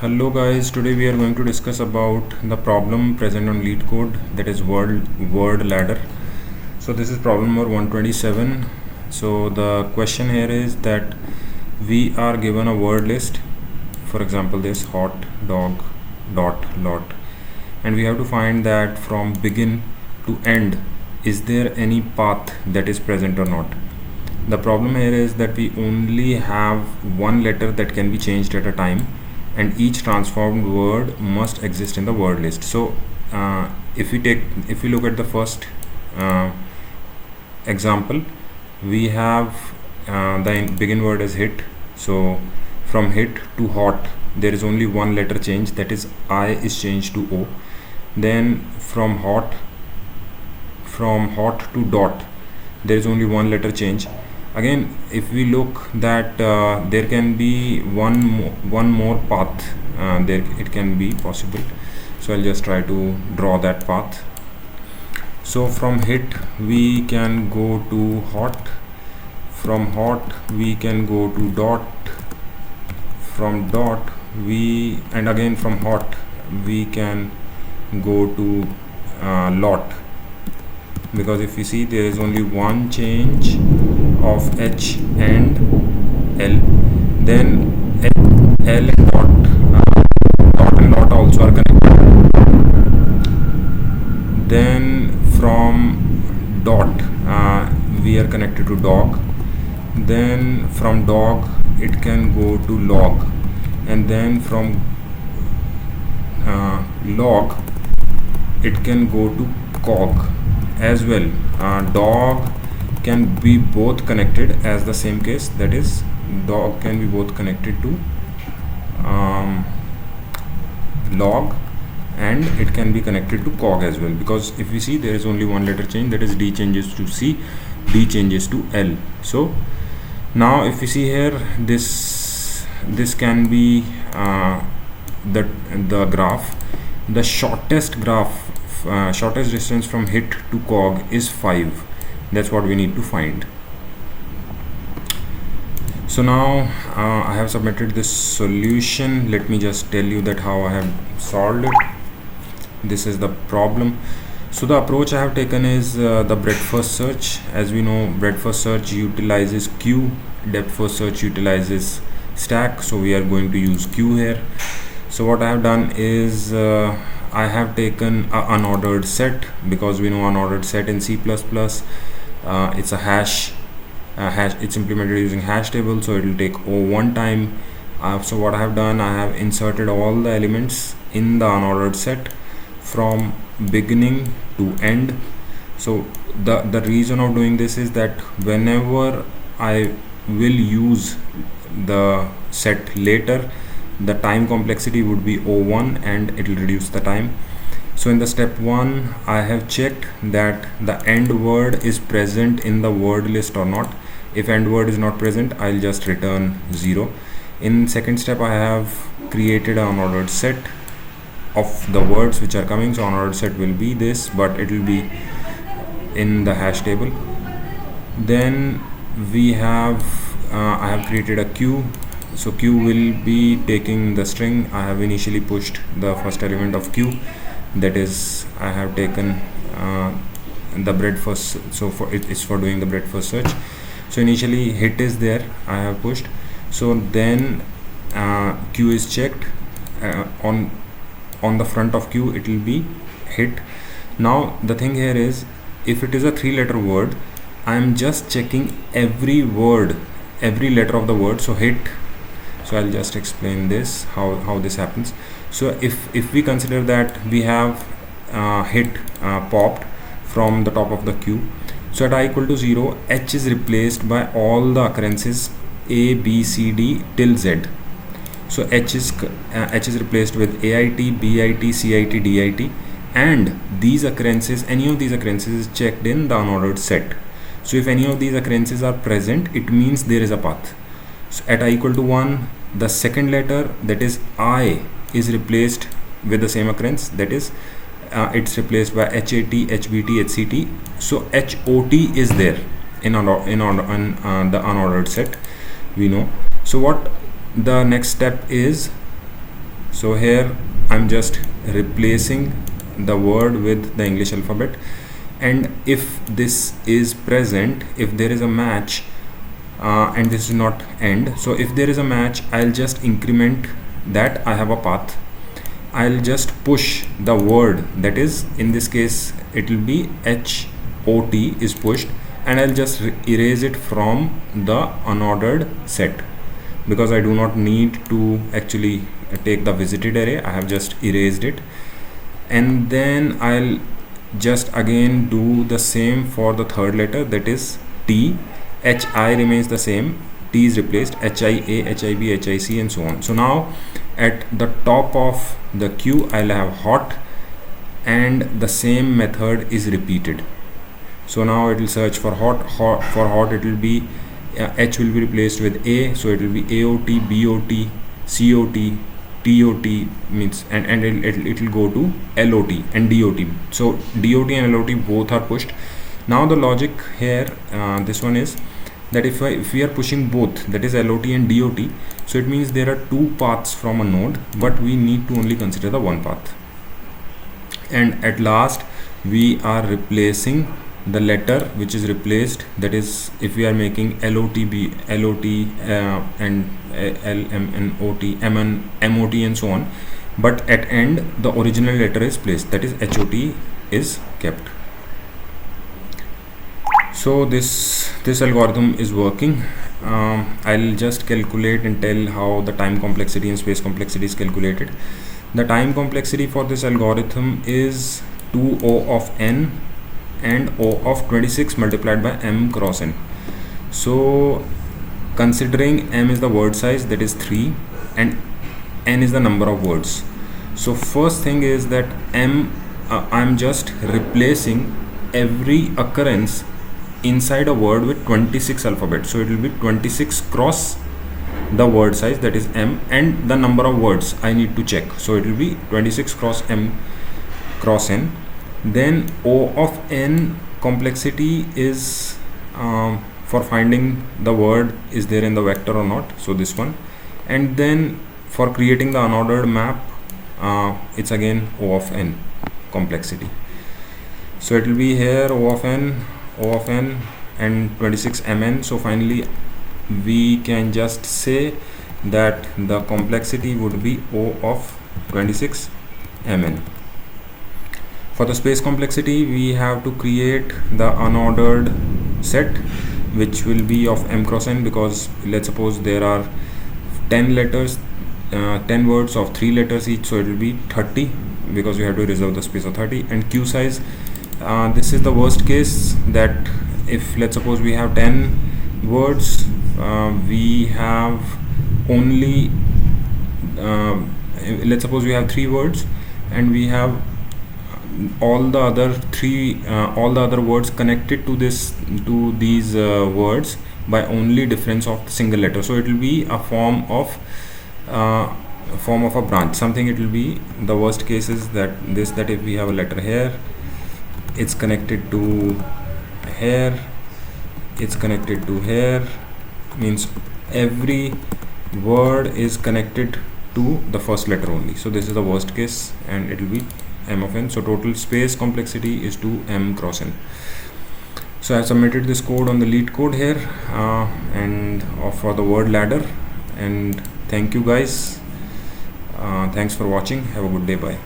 Hello guys, today we are going to discuss about the problem present on LeetCode, that is word ladder. So this is problem number 127. So the question here is that we are given a word list, for example this hot dog dot lot, and we have to find that from begin to end is there any path that is present or not. The problem here is that we only have one letter that can be changed at a time, and each transformed word must exist in the word list. So if we look at the first example, we have the begin word as hit. So from hit to hot there is only one letter change, that is I is changed to O. Then from hot to dot there is only one letter change. Again, if we look that there can be one more path, there it can be possible. So I'll just try to draw that path. So from hit we can go to hot, from hot we can go to dot, from dot and again from hot we can go to lot, because if you see there is only one change of H and L. Then L and dot and lot also are connected. Then from dot we are connected to dog. Then from dog it can go to log, and then from log it can go to cog as well. Dog can be both connected as the same case, that is dog can be both connected to log, and it can be connected to cog as well, because if we see there is only one letter change, that is D changes to C, D changes to L. So now if we see here, this can be the graph. The shortest distance from hit to cog is 5. That's what we need to find. So now I have submitted this solution. Let me just tell you that how I have solved it. This is the problem. So the approach I have taken is the breadth first search. As we know, breadth first search utilizes queue, depth first search utilizes stack, so we are going to use queue here. So what I have done is I have taken an unordered set, because we know unordered set in C++, it's a hash, it's implemented using hash table, so it will take O1 time. So what I have done, I have inserted all the elements in the unordered set from beginning to end. So the reason of doing this is that whenever I will use the set later, the time complexity would be O1 and it will reduce the time. So in the step 1 I have checked that the end word is present in the word list or not. If end word is not present, I'll just return 0. In second step I have created an unordered set of the words which are coming. So unordered set will be this, but it will be in the hash table. Then we have I have created a queue. So queue will be taking the string. I have initially pushed the first element of queue, that is I have taken the breadth first, so it's for doing the breadth first search. So initially hit is there, I have pushed. So then queue is checked. On the front of queue it will be hit. Now the thing here is, if it is a 3-letter word, I am just checking every letter of the word. So hit, so I'll just explain this how this happens. So if we consider that we have hit popped from the top of the queue, so at I equal to 0, H is replaced by all the occurrences A, B, C, D till Z. So H is replaced with AIT, BIT, CIT, DIT, and these occurrences, any of these occurrences is checked in the unordered set. So if any of these occurrences are present, it means there is a path. So at I equal to 1, the second letter, that is I, is replaced with the same occurrence, that is it's replaced by HAT, HBT, HCT. So HOT is there in the unordered set, we know. So what the next step is, So here I'm just replacing the word with the English alphabet, and if this is present, if there is a match, and this is not end, so if there is a match, I'll just increment that I have a path. I'll just push the word, that is in this case it will be HOT is pushed, and I'll just erase it from the unordered set, because I do not need to actually take the visited array. I have just erased it, and then I'll just again do the same for the third letter, that is T. HI remains the same, T is replaced, HIA, HIB, HIC, and so on. So now at the top of the queue I'll have hot, and the same method is repeated. So now it will search for hot, for hot it will be H will be replaced with A, so it will be AOT, BOT, COT, TOT means, and it will go to LOT and DOT. So DOT and LOT both are pushed. Now the logic here, this one is that if we are pushing both, that is LOT and DOT, so it means there are two paths from a node, but we need to only consider the one path. And at last we are replacing the letter which is replaced, that is if we are making LOTB, LOT and LMNOT, MOT and so on, but at end the original letter is placed, that is HOT is kept. So this algorithm is working. I'll just calculate and tell how the time complexity and space complexity is calculated. The time complexity for this algorithm is 2O of n and O of 26 multiplied by m cross n. So considering m is the word size, that is 3, and n is the number of words. So first thing is that m, I'm just replacing every occurrence inside a word with 26 alphabets. So it will be 26 cross the word size, that is m, and the number of words I need to check. So it will be 26 cross m cross n. Then O of n complexity is for finding the word is there in the vector or not, so this one. And then for creating the unordered map, it's again O of n complexity. So it will be here O of n and 26 mn. So finally we can just say that the complexity would be O of 26 mn. For the space complexity, we have to create the unordered set, which will be of m cross n, because let's suppose there are 10 letters, 10 words of 3 letters each, so it will be 30, because we have to reserve the space of 30. And queue size, this is the worst case, that if let's suppose we have 10 words, we have only let's suppose we have 3 words, and we have all the other words connected to these words by only difference of the single letter. So it will be a form of a branch, something. It will be, the worst case is that if we have a letter here, it's connected to here, it's connected to here, means every word is connected to the first letter only. So this is the worst case, and it will be m of n. So total space complexity is 2m cross n. So I have submitted this code on the lead code here, and for the word ladder. And thank you guys, thanks for watching, have a good day, bye.